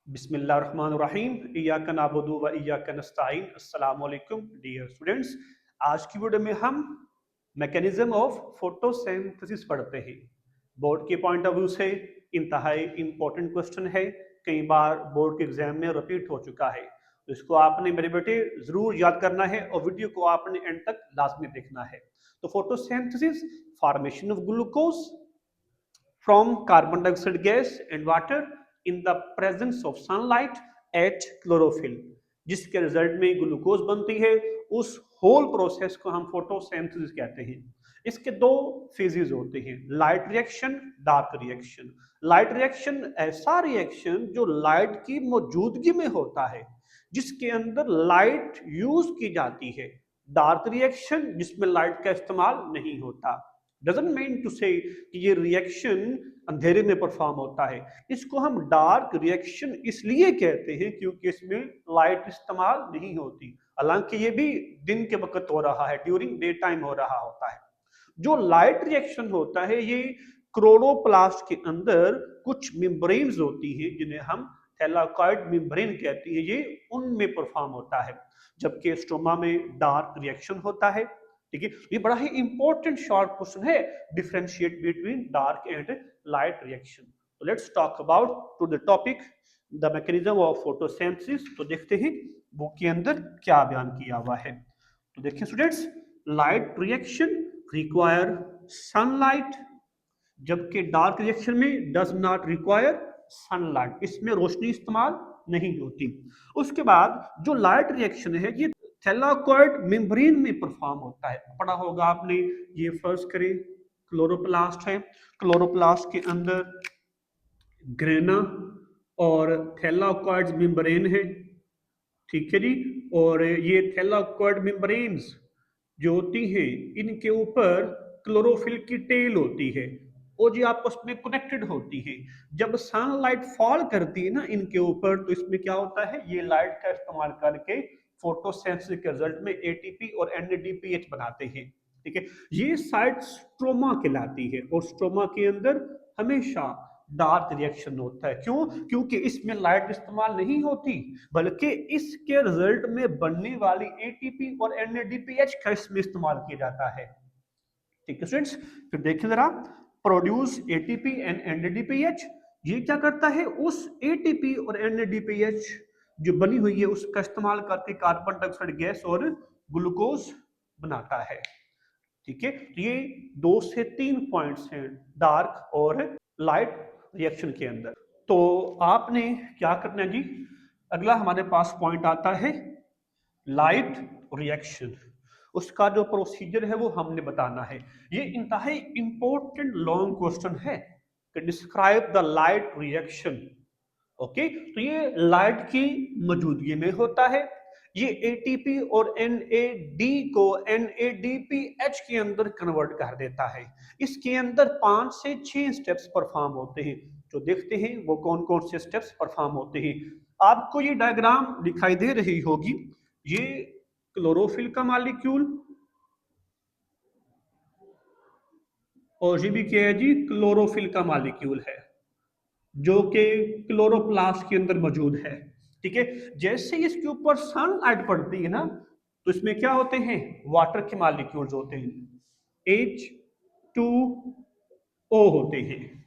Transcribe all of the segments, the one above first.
बिस्मिल्लाहिर्रहमानिर्रहीम इय्याका नअबुदु व इय्याका नस्तईन। अस्सलाम वालेकुम डियर स्टूडेंट्स। आज की वीडियो में हम मैकेनिज्म ऑफ फोटोसिंथेसिस पढ़ते हैं। बोर्ड के पॉइंट ऑफ व्यू से इंतहाई इंपॉर्टेंट क्वेश्चन है, कई बार बोर्ड के एग्जाम में रिपीट हो चुका है, तो इसको आपने मेरे बेटे जरूर याद करना है और वीडियो को आपने एंड तक लाजमी देखना है। तो photosynthesis, formation of glucose from carbon dioxide gas and water in the presence of sunlight at chlorophyll, जिसके रिजल्ट में ग्लूकोज बनती है। उस होल प्रोसेस को हम फोटोसिंथेसिस कहते हैं। इसके दो फेजेस होते हैं, light reaction, dark reaction. Light reaction ऐसा रिएक्शन जो लाइट की मौजूदगी में होता है, जिसके अंदर लाइट यूज की जाती है। डार्क रिएक्शन जिसमें लाइट का इस्तेमाल नहीं होता। डजंट मीन टू से कि ये रिएक्शन अंधेरे में परफॉर्म होता है। इसको हम डार्क रिएक्शन इसलिए कहते हैं क्योंकि इसमें लाइट इस्तेमाल नहीं होती, हालांकि ये भी दिन के वक्त हो रहा है, ड्यूरिंग डे टाइम हो रहा होता है। जो लाइट रिएक्शन होता है ये क्लोरोप्लास्ट के अंदर कुछ मेम्ब्रेन्स होती हैं जिन्हें हम थैलाकॉइड मेम्ब्रेन कहते हैं, ये उनमें परफॉर्म होता है। जबकि स्टोमा में डार्क रिएक्शन होता है। ठीक है, ये बड़ा ही इंपॉर्टेंट शॉर्ट क्वेश्चन है, differentiate between dark and light reaction. तो let's talk about to the topic the mechanism of photosynthesis. तो देखते हैं बुक के अंदर क्या बयान किया हुआ है। तो देखिए students, light reaction require sunlight, जबकि डार्क रिएक्शन में डज नॉट रिक्वायर सनलाइट, इसमें रोशनी इस्तेमाल नहीं होती। उसके बाद जो लाइट रिएक्शन है ये थैलाकॉइड मेम्ब्रेन में परफॉर्म होता है। पढ़ा होगा आपने, ये फर्स्ट करें क्लोरोप्लास्ट है, क्लोरोप्लास्ट के अंदर ग्रेना और थैलाकॉइड मेम्ब्रेन है। ठीक है जी, और ये थैलाकॉइड मेम्ब्रेन्स जो होती हैं इनके ऊपर क्लोरोफिल की टेल होती है और ये आपस में कनेक्टेड होती है। जब सनलाइट फॉल करती है ना इनके ऊपर, तो इसमें क्या होता है, ये लाइट का इस्तेमाल करके फोटोसिंथेसिस के रिजल्ट में एटीपी और एनएडीपीएच बनाते हैं। ठीक है, ये साइट स्ट्रोमा कहलाती है और स्ट्रोमा के अंदर हमेशा डार्क रिएक्शन होता है। क्यों? क्योंकि इसमें लाइट इस्तेमाल नहीं होती, बल्कि इसके रिजल्ट में बनने वाली एटीपी और एनएडीपीएच का इसमें इस्तेमाल किया जाता है। ठीक है स्टूडेंट्स, फिर देखिए जरा, प्रोड्यूस एटीपी एंड एनएडीपीएच, ये क्या करता है, उस एटीपी और एनएडीपीएच जो बनी हुई है उसका इस्तेमाल करके कार्बन डाइऑक्साइड गैस और ग्लूकोज बनाता है। ठीक है, ये 2 से 3 पॉइंट्स हैं डार्क और लाइट रिएक्शन के अंदर। तो आपने क्या करना है जी, अगला हमारे पास पॉइंट आता है लाइट रिएक्शन। उसका जो प्रोसीजर है वो हमने बताना है। ये इंतहाई इंपॉर्टेंट लॉन्ग क्वेश्चन है कि describe the light reaction. Okay, तो ये लाइट की मौजूदगी में होता है। ये एटीपी और एनएडी को एनएडीपीएच के अंदर कन्वर्ट कर देता है। इसके अंदर 5 से 6 स्टेप्स परफॉर्म होते हैं। जो देखते हैं वो कौन कौन से स्टेप्स परफॉर्म होते हैं। आपको ये डायग्राम दिखाई दे रही होगी, ये क्लोरोफिल का मॉलिक्यूल और ये भी क्या है जी, क्लोरोफिल का मॉलिक्यूल है जो कि क्लोरोप्लास्ट के अंदर मौजूद है। ठीक है, जैसे इसके ऊपर सनलाइट पड़ती है ना, तो इसमें क्या होते हैं, वाटर के मॉलिक्यूल्स होते हैं, H2O होते हैं।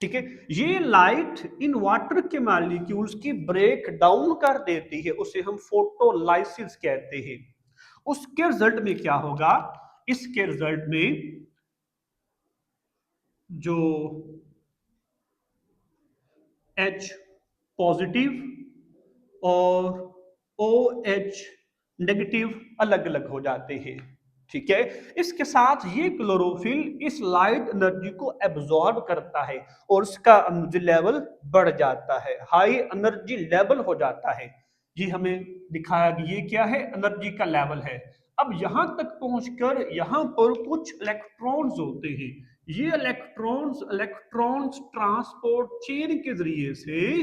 ठीक है, ये लाइट इन वाटर के मॉलिक्यूल्स की ब्रेक डाउन कर देती है, उसे हम फोटोलाइसिस कहते हैं। उसके रिजल्ट में क्या होगा, इसके रिजल्ट में जो H पॉजिटिव और OH नेगेटिव अलग अलग हो जाते हैं। ठीक है, इसके साथ ये क्लोरोफिल इस लाइट एनर्जी को एब्जॉर्ब करता है और उसका एनर्जी लेवल बढ़ जाता है, हाई एनर्जी लेवल हो जाता है। ये हमें दिखाया कि ये क्या है, एनर्जी का लेवल है। अब यहां तक पहुंचकर यहां पर कुछ इलेक्ट्रॉन्स होते हैं। ये इलेक्ट्रॉन्स ट्रांसपोर्ट चेन के जरिए से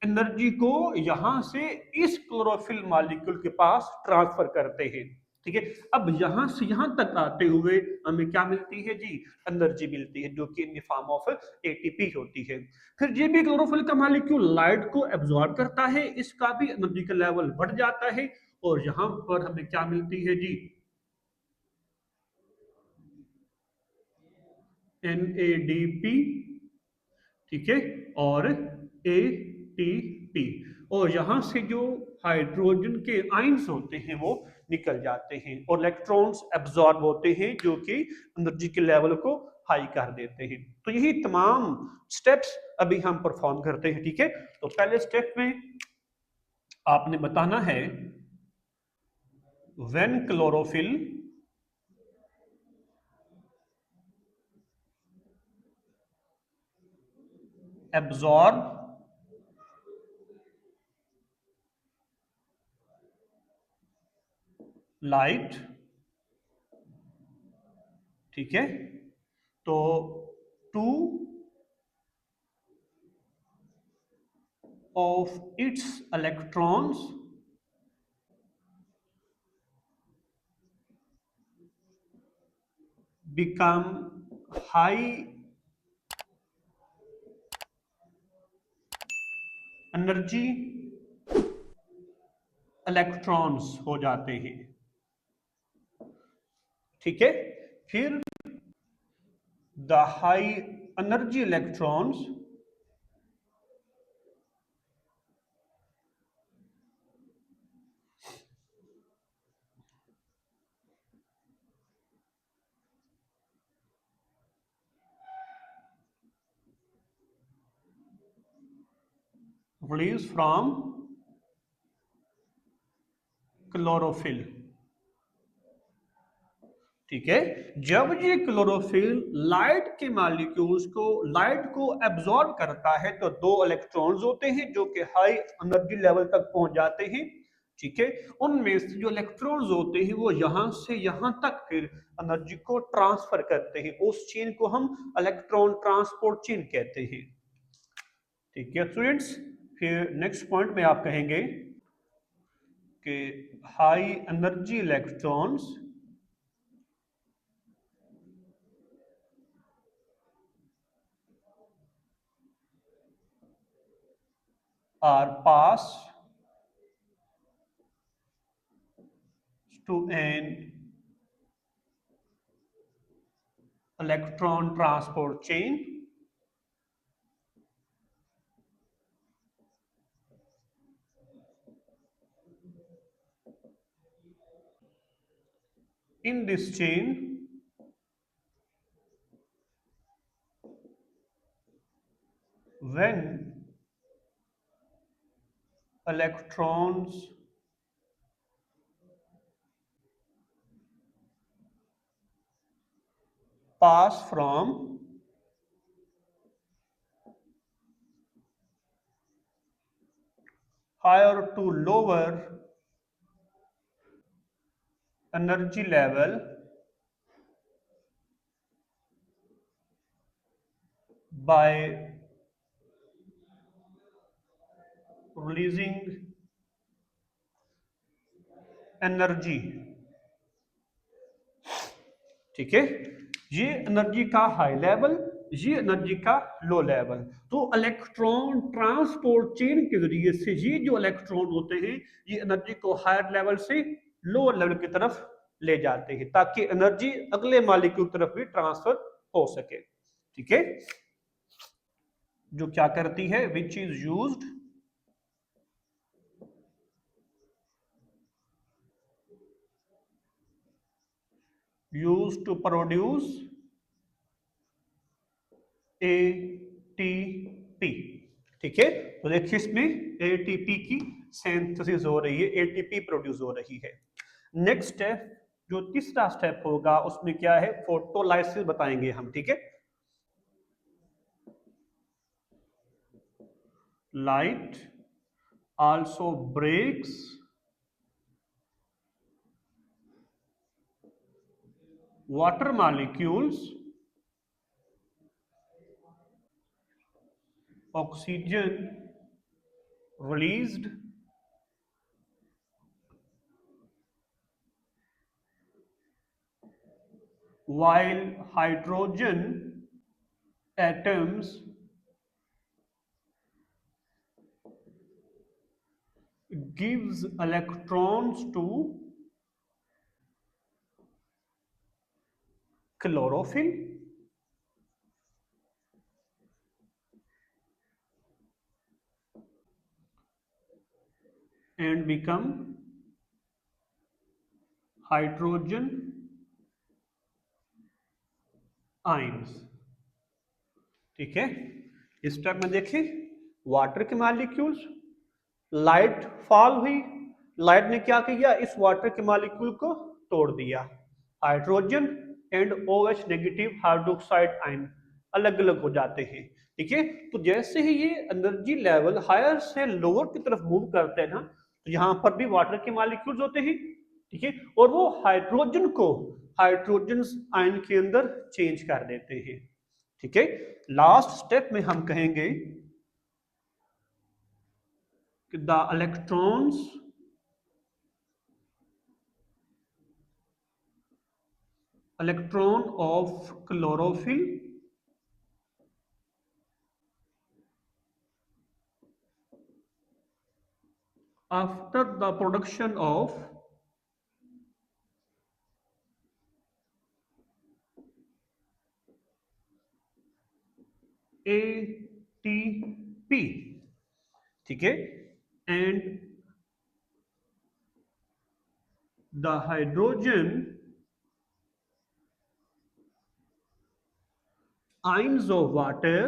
एनर्जी को यहां से इस क्लोरोफिल मॉलिक्यूल के पास ट्रांसफर करते हैं। ठीक है। अब यहां से यहां तक आते हुए हमें क्या मिलती है जी, एनर्जी मिलती है, जो कि इन फॉर्म ऑफ एटीपी होती है। फिर ये भी क्लोरोफिल का मॉलिक्यूल लाइट को एब्जॉर्ब करता है, इसका भी एनर्जी का लेवल बढ़ जाता है, और यहां पर हमें क्या मिलती है जी, NADP, ठीक है, और ATP। और यहां से जो हाइड्रोजन के आयंस होते हैं वो निकल जाते हैं, और इलेक्ट्रॉन्स एब्जॉर्ब होते हैं, जो कि एनर्जी के लेवल को हाई कर देते हैं। तो यही तमाम स्टेप्स अभी हम परफॉर्म करते हैं, ठीक है। तो पहले स्टेप में आपने बताना है, व्हेन क्लोरोफिल एब्जॉर्ब लाइट, ठीक है, तो to of its electrons become high energy electrons हो जाते हैं, ठीक है। फिर the high energy electrons released from chlorophyll, ठीक है। जब ये क्लोरोफिल लाइट के मॉलिक्यूल्स को, लाइट को एब्जॉर्ब करता है, तो दो इलेक्ट्रॉन्स होते हैं जो कि हाई एनर्जी लेवल तक पहुंच जाते हैं, ठीक है। उनमें से जो इलेक्ट्रॉन्स होते हैं वो यहां से यहां तक फिर एनर्जी को ट्रांसफर करते हैं, उस चेन को हम इलेक्ट्रॉन ट्रांसपोर्ट चेन कहते हैं, ठीक है स्टूडेंट्स। फिर नेक्स्ट पॉइंट में आप कहेंगे कि high energy electrons are pass to an electron transport chain in this chain when electrons pass from higher to lower energy level by releasing energy, ठीक है। ये एनर्जी का हाई लेवल, ये एनर्जी का लो लेवल। तो electron transport chain के जरिए से ये जो इलेक्ट्रॉन होते हैं, ये एनर्जी को हायर लेवल से लोअर लेवल की तरफ ले जाते हैं, ताकि एनर्जी अगले मॉलिक्यूल की तरफ भी ट्रांसफर हो सके, ठीक है। जो क्या करती है, which is used to produce ATP, ठीक है। तो देखिए इसमें एटीपी की सिंथेसिस हो रही है, एटीपी प्रोड्यूस हो रही है। नेक्स्ट स्टेप, जो तीसरा स्टेप होगा, उसमें क्या है, फोटोलाइसिस बताएंगे हम, ठीक है। Light also breaks water molecules, oxygen released while hydrogen atoms gives electrons to chlorophyll and become hydrogen ions। ठीक है, इस स्टेप में देखिए वाटर के मॉलिक्यूल्स, लाइट फॉल हुई, लाइट ने क्या किया, इस वाटर के मॉलिक्यूल को तोड़ दिया, hydrogen and OH negative hydroxide ion अलग अलग हो जाते हैं। ठीक है, तो जैसे ही ये एनर्जी लेवल हायर से लोअर की तरफ मूव करते हैं ना, तो यहाँ पर भी वाटर के मॉलिक्यूल्स होते हैं। ठीक है, और वो हाइड्रोजन को हाइड्रोजन आयन के अंदर चेंज कर देते हैं। ठीक है, लास्ट स्टेप में हम कहेंगे कि the electron of chlorophyll after the production of ATP, ठीक है, and the hydrogen ions of water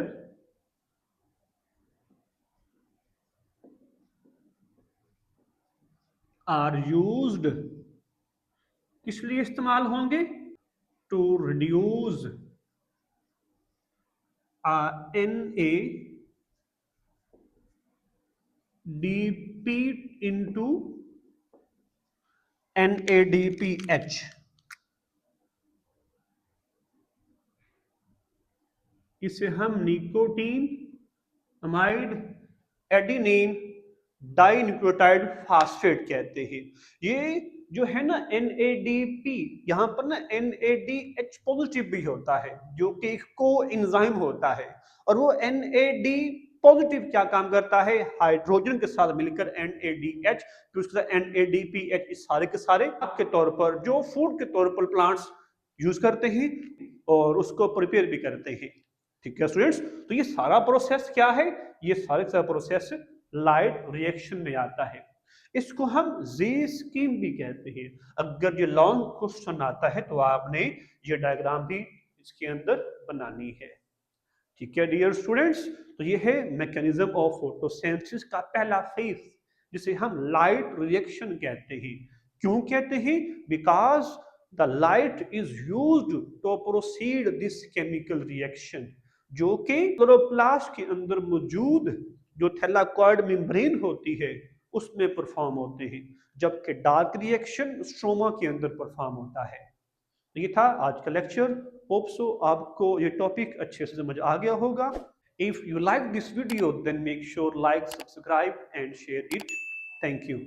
are used, किस लिए इस्तेमाल होंगे, to reduce NADP into NADPH। इसे हम nicotine amide adenine dinucleotide phosphate कहते हैं। ये जो है ना NADP, यहाँ पर ना NADH पॉजिटिव भी होता है जो कि एक को एंजाइम होता है, और वो NAD पॉजिटिव क्या काम करता है, हाइड्रोजन के साथ मिलकर NADH, फिर उसके साथ NADPH, इस सारे के सारे के तौर पर जो फूड के तौर पर प्लांट्स यूज करते हैं और उसको प्रिपेयर भी करते हैं। ठीक है स्टूडेंट्स, तो ये सारा प्रोसेस क्या है, ये सारा प्रोसेस लाइट रिएक्शन में आता है। इसको हम जी स्कीम भी कहते हैं। अगर ये लॉन्ग क्वेश्चन आता है तो आपने ये डायग्राम भी इसके अंदर बनानी है। ठीक है डियर स्टूडेंट्स, तो ये है मैकेनिज्म ऑफ फोटोसिंथेसिस का पहला फेज, जिसे हम लाइट रिएक्शन कहते हैं। क्यों कहते हैं, because the light is used to proceed this chemical reaction, जो कि क्लोरोप्लास्ट के अंदर मौजूद जो थैलाकॉइड मेम्ब्रेन होती है उसमें परफॉर्म होते हैं, जबकि डार्क रिएक्शन स्ट्रोमा के अंदर परफॉर्म होता है। ये था आज का लेक्चर। होप सो आपको ये टॉपिक अच्छे से समझ आ गया होगा। If you like this video then make sure like, subscribe and share it. Thank you.